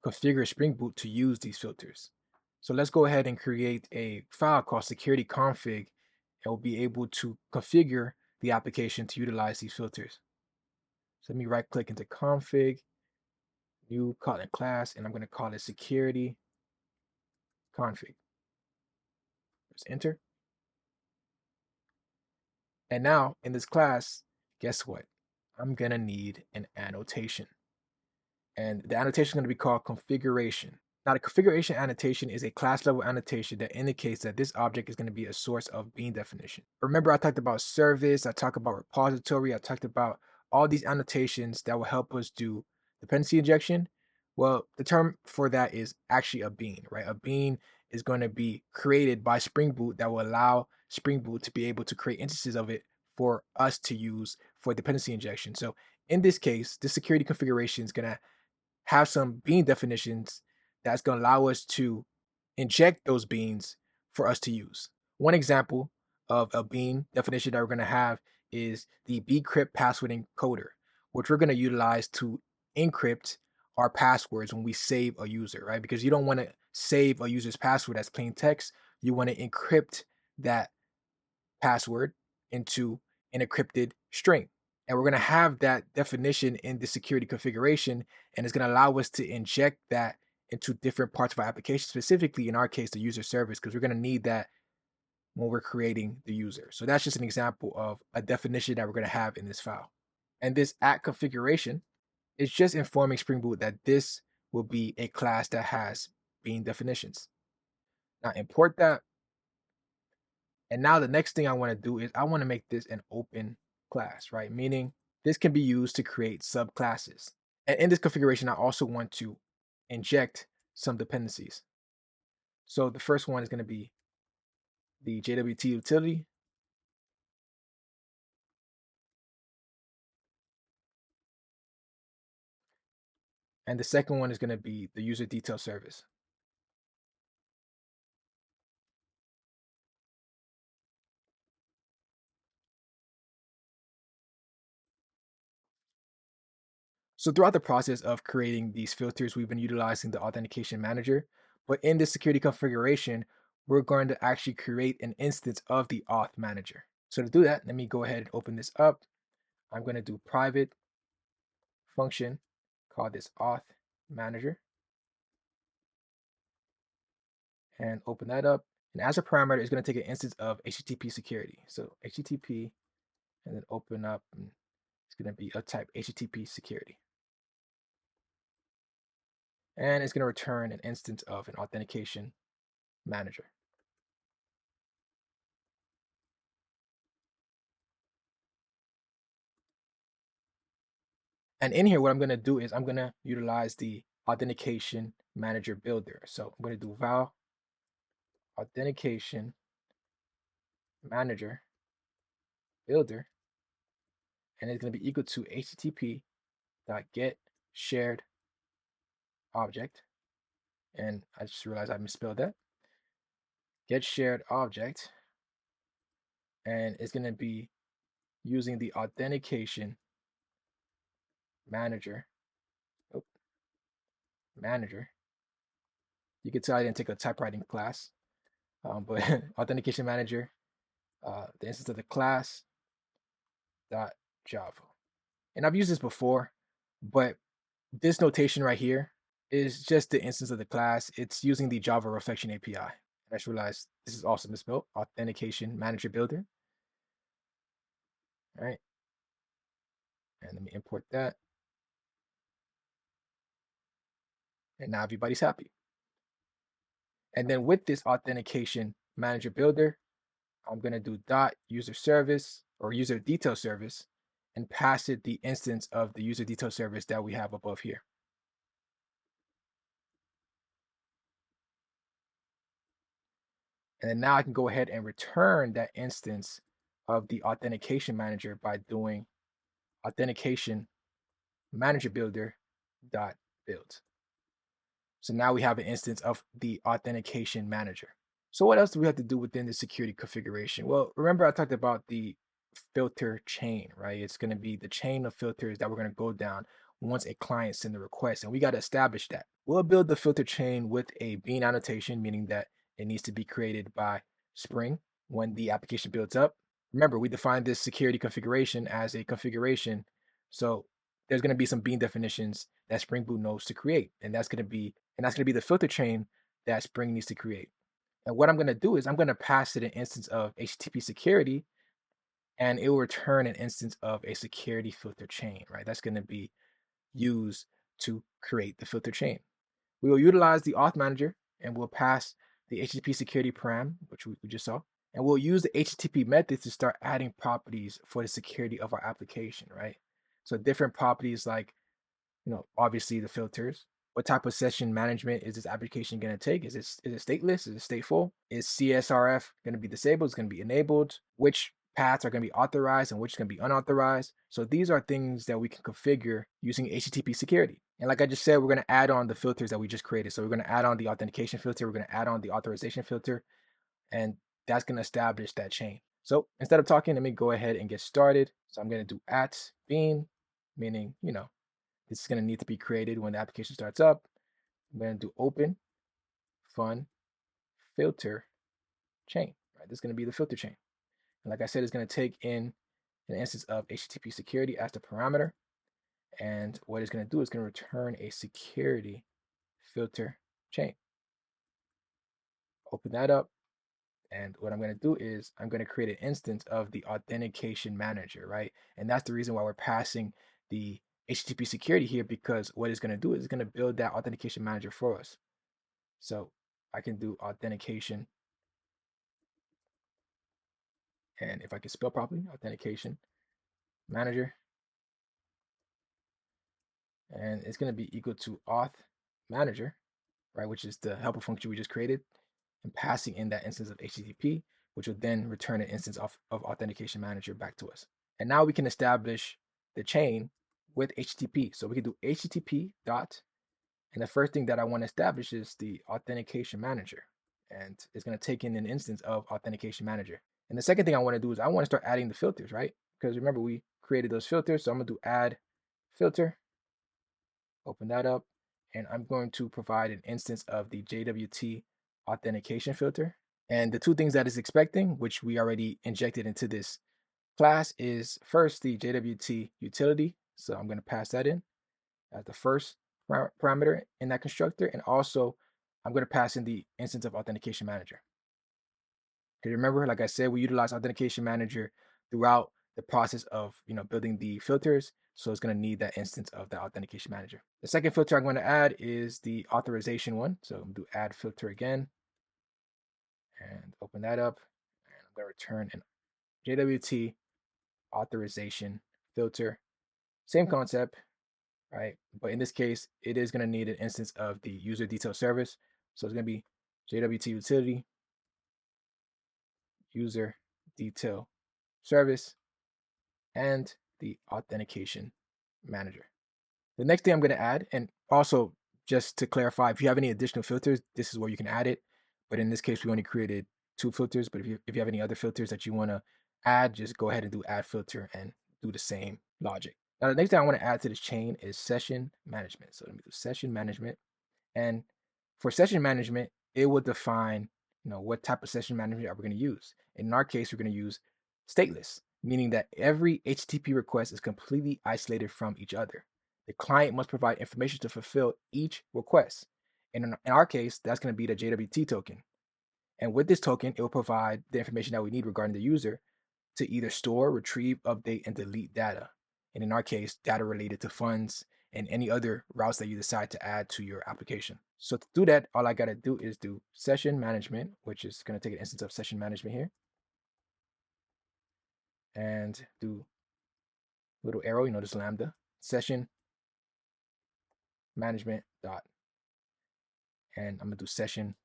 configure Spring Boot to use these filters. So let's go ahead and create a file called security config, and we'll be able to configure the application to utilize these filters. So let me right click into config, new Kotlin class, and I'm going to call it security config. Press enter. And now in this class, guess what? I'm going to need an annotation. And the annotation is going to be called configuration. Now, the configuration annotation is a class level annotation that indicates that this object is going to be a source of bean definition. Remember, I talked about service, I talked about repository, I talked about all these annotations that will help us do dependency injection. Well, the term for that is actually a bean, right? A bean is going to be created by Spring Boot that will allow Spring Boot to be able to create instances of it for us to use for dependency injection. So in this case, this security configuration is going to have some bean definitions that's going to allow us to inject those beans for us to use. One example of a bean definition that we're going to have is the bcrypt password encoder, which we're going to utilize to encrypt our passwords when we save a user, right? Because you don't want to save a user's password as plain text. You want to encrypt that password into an encrypted string. And we're going to have that definition in the security configuration, and it's going to allow us to inject that into different parts of our application, specifically in our case, the user service, because we're going to need that when we're creating the user. So that's just an example of a definition that we're going to have in this file. And this at configuration is just informing Spring Boot that this will be a class that has bean definitions. Now import that. And now the next thing I want to do is I want to make this an open class, right? Meaning this can be used to create subclasses. And in this configuration, I also want to inject some dependencies. So the first one is going to be the JWT utility. And the second one is going to be the user detail service. So throughout the process of creating these filters, we've been utilizing the authentication manager. But in this security configuration, we're going to actually create an instance of the auth manager. So to do that, let me go ahead and open this up. I'm going to do private function, call this auth manager, and open that up. And as a parameter, it's going to take an instance of HTTP security. So HTTP, and then open up, and it's going to be a type HTTP security. And it's going to return an instance of an authentication manager. And in here, what I'm going to do is I'm going to utilize the authentication manager builder. So I'm going to do val authentication manager builder, and it's going to be equal to http get shared object. And I just realized I misspelled that. Get shared object, and it's going to be using the authentication manager. Oh, manager. You can tell I didn't take a typewriting class, but authentication manager, the instance of the class dot Java. And I've used this before, but this notation right here is just the instance of the class. It's using the Java Reflection API. I just realized this is also misspelled. Authentication Manager Builder. All right. And let me import that. And now everybody's happy. And then with this Authentication Manager Builder, I'm going to do dot user service or user detail service and pass it the instance of the user detail service that we have above here. And then now I can go ahead and return that instance of the authentication manager by doing authentication manager builder dot build. So now we have an instance of the authentication manager. So what else do we have to do within the security configuration? Well, remember I talked about the filter chain, right? It's going to be the chain of filters that we're going to go down once a client sends a request, and we got to establish that. We'll build the filter chain with a bean annotation, meaning that it needs to be created by Spring when the application builds up. Remember, we defined this security configuration as a configuration, so there's going to be some bean definitions that Spring Boot knows to create, and that's going to be the filter chain that Spring needs to create. And what I'm going to do is I'm going to pass it an instance of HTTP security, and it will return an instance of a security filter chain, right? That's going to be used to create the filter chain. We will utilize the auth manager and we'll pass the HTTP security param, which we just saw, and we'll use the HTTP method to start adding properties for the security of our application, right? So different properties like, obviously the filters. What type of session management is this application going to take? Is it stateless? Is it stateful? Is CSRF going to be disabled? Is it going to be enabled? Which paths are going to be authorized and which is going to be unauthorized? So these are things that we can configure using HTTP security. And like I just said, we're going to add on the filters that we just created. So we're going to add on the authentication filter. We're going to add on the authorization filter. And that's going to establish that chain. So instead of talking, let me go ahead and get started. So I'm going to do @bean, meaning, this is going to need to be created when the application starts up. I'm going to do open fun filter chain, right? This is going to be the filter chain. And like I said, it's going to take in an instance of HTTP security as the parameter. And what it's going to do is going to return a security filter chain. Open that up. And what I'm going to do is I'm going to create an instance of the authentication manager, right? And that's the reason why we're passing the HTTP security here, because what it's going to do is it's going to build that authentication manager for us. So I can do authentication, and if I can spell properly, authentication manager, and it's going to be equal to auth manager, right, which is the helper function we just created, and passing in that instance of HTTP, which will then return an instance of authentication manager back to us. And now we can establish the chain with HTTP. So we can do HTTP dot, and the first thing that I want to establish is the authentication manager, and it's going to take in an instance of authentication manager. And the second thing I want to do is I want to start adding the filters, right? Because remember, we created those filters. So I'm going to do add filter, open that up, and I'm going to provide an instance of the JWT authentication filter. And the two things that it's expecting, which we already injected into this class, is first the JWT utility. So I'm going to pass that in as the first parameter in that constructor. And also I'm going to pass in the instance of authentication manager. Because remember, like I said, we utilize authentication manager throughout the process of building the filters. So it's going to need that instance of the authentication manager. The second filter I'm going to add is the authorization one. So I'm going to do add filter again and open that up. And I'm going to return an JWT authorization filter. Same concept, right? But in this case, it is going to need an instance of the user detail service. So it's going to be JWT utility user detail service and the authentication manager. The next thing I'm going to add, and also just to clarify, if you have any additional filters, this is where you can add it. But in this case, we only created 2 filters. But if you have any other filters that you want to add, just go ahead and do add filter and do the same logic. Now, the next thing I want to add to this chain is session management. So let me do session management. And for session management, it will define, what type of session management are we going to use. In our case, we're going to use stateless, meaning that every HTTP request is completely isolated from each other. the client must provide information to fulfill each request. And in our case, that's going to be the JWT token. And with this token, it will provide the information that we need regarding the user to either store, retrieve, update, and delete data. And in our case, data related to funds and any other routes that you decide to add to your application. So to do that, all I got to do is do session management, which is going to take an instance of session management here, and do little arrow, this lambda, session management dot, and I'm going to do session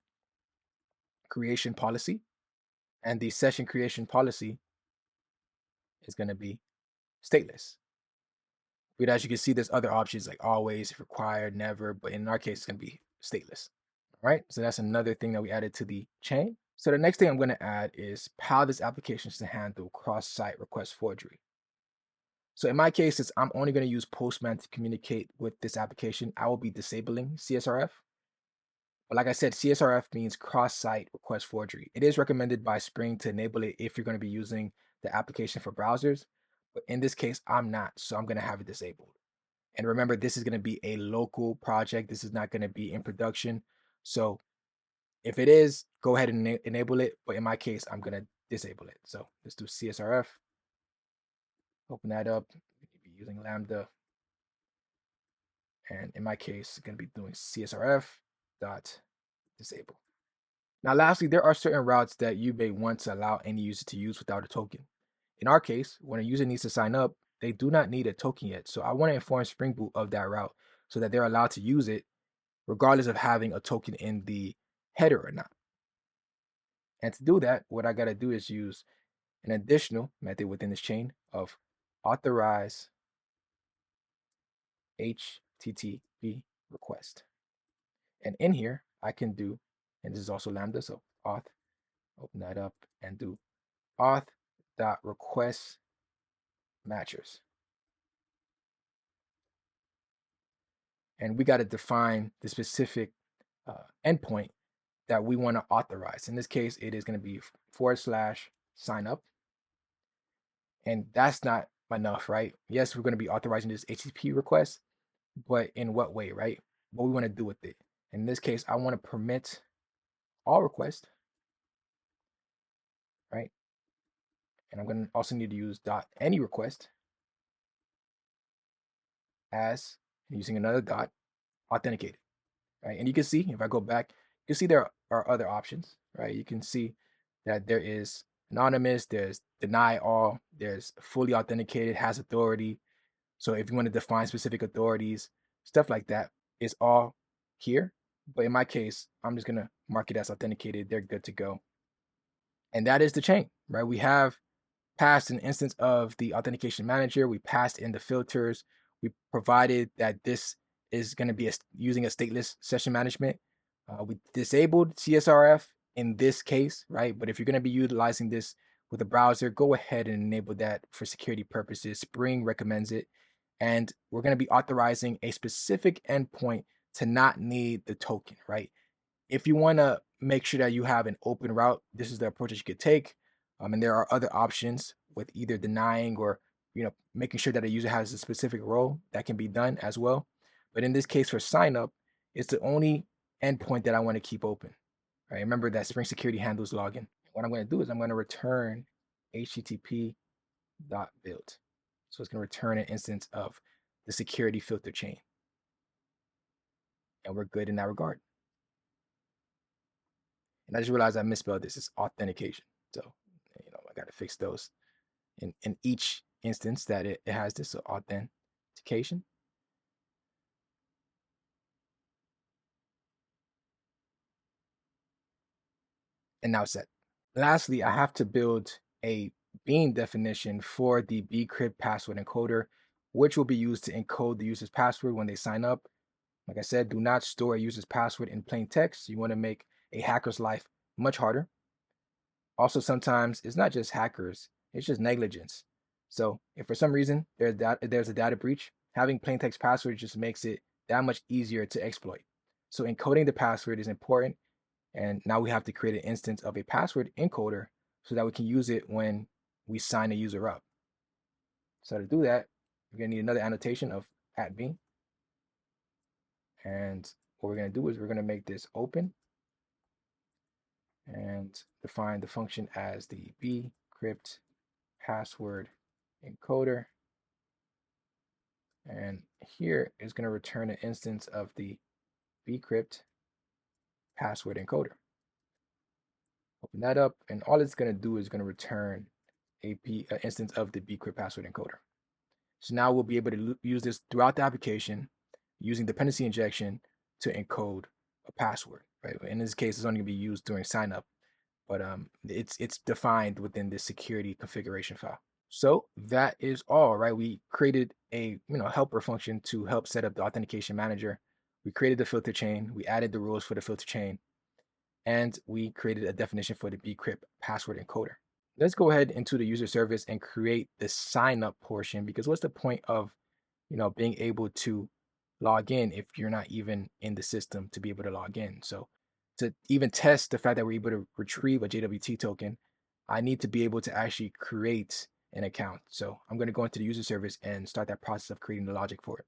creation policy. And the session creation policy is going to be stateless. But as you can see, there's other options like always, if required, never, but in our case, it's going to be stateless. All right, so that's another thing that we added to the chain. So the next thing I'm going to add is how this application is to handle cross-site request forgery. So in my case, since I'm only going to use Postman to communicate with this application, I will be disabling CSRF. But like I said, CSRF means cross-site request forgery. It is recommended by Spring to enable it if you're going to be using the application for browsers. But in this case, I'm not, so I'm going to have it disabled. And remember, this is going to be a local project. This is not going to be in production. So if it is, go ahead and enable it. But in my case, I'm going to disable it. So let's do CSRF. Open that up. We could be using Lambda. And in my case, it's going to be doing CSRF dot disable. Now, lastly, there are certain routes that you may want to allow any user to use without a token. In our case, when a user needs to sign up, they do not need a token yet. So I want to inform Springboot of that route so that they're allowed to use it regardless of having a token in the header or not. And to do that, what I got to do is use an additional method within this chain of authorize HTTP request. And in here, I can do, and this is also Lambda, so auth, open that up and do auth.request matchers. And we got to define the specific endpoint that we want to authorize. In this case, it is going to be /sign up. And that's not enough, right? Yes, we're going to be authorizing this HTTP request, but in what way, right? What we want to do with it. In this case, I want to permit all requests, right? And I'm going to also need to use .any request as using another dot authenticated, right? And you can see, if I go back, you can see there are other options, right? You can see that there is anonymous, there's deny all, there's fully authenticated, has authority. So if you want to define specific authorities, stuff like that is all here. But in my case, I'm just going to mark it as authenticated. They're good to go. And that is the chain, right? We have passed an instance of the authentication manager. We passed in the filters. We provided that this is going to be using a stateless session management. We disabled CSRF in this case, right? But if you're going to be utilizing this with a browser, go ahead and enable that for security purposes. Spring recommends it. And we're going to be authorizing a specific endpoint to not need the token, right? If you want to make sure that you have an open route, this is the approach that you could take. And there are other options with either denying or making sure that a user has a specific role that can be done as well. But in this case, for sign up, it's the only endpoint that I want to keep open. Right? Remember that Spring Security handles login. What I'm going to do is I'm going to return http.build. So it's going to return an instance of the security filter chain. And we're good in that regard. And I just realized I misspelled this. It's authentication. So, I got to fix those in each instance that it has this authentication. And now set. Lastly, I have to build a bean definition for the bcrypt password encoder, which will be used to encode the user's password when they sign up. Like I said, do not store a user's password in plain text. You want to make a hacker's life much harder. Also, sometimes it's not just hackers, it's just negligence. So if for some reason there's a data breach, having plain text password just makes it that much easier to exploit. So encoding the password is important. And now we have to create an instance of a password encoder so that we can use it when we sign a user up. So to do that, we're going to need another annotation of @bean. And what we're going to do is we're going to make this open and define the function as the bcrypt password encoder. And here is going to return an instance of the bcrypt password encoder. Open that up, and all it's going to do is going to return a instance of the bcrypt password encoder. So now we'll be able to use this throughout the application using dependency injection to encode a password. Right? In this case, it's only going to be used during sign up, but it's defined within this security configuration file. So that is all, right? We created a helper function to help set up the authentication manager. We created the filter chain. We added the rules for the filter chain, and we created a definition for the bcrypt password encoder. Let's go ahead into the user service and create the sign up portion, because what's the point of being able to log in if you're not even in the system to be able to log in? So to even test the fact that we're able to retrieve a JWT token, I need to be able to actually create an account. So I'm going to go into the user service and start that process of creating the logic for it.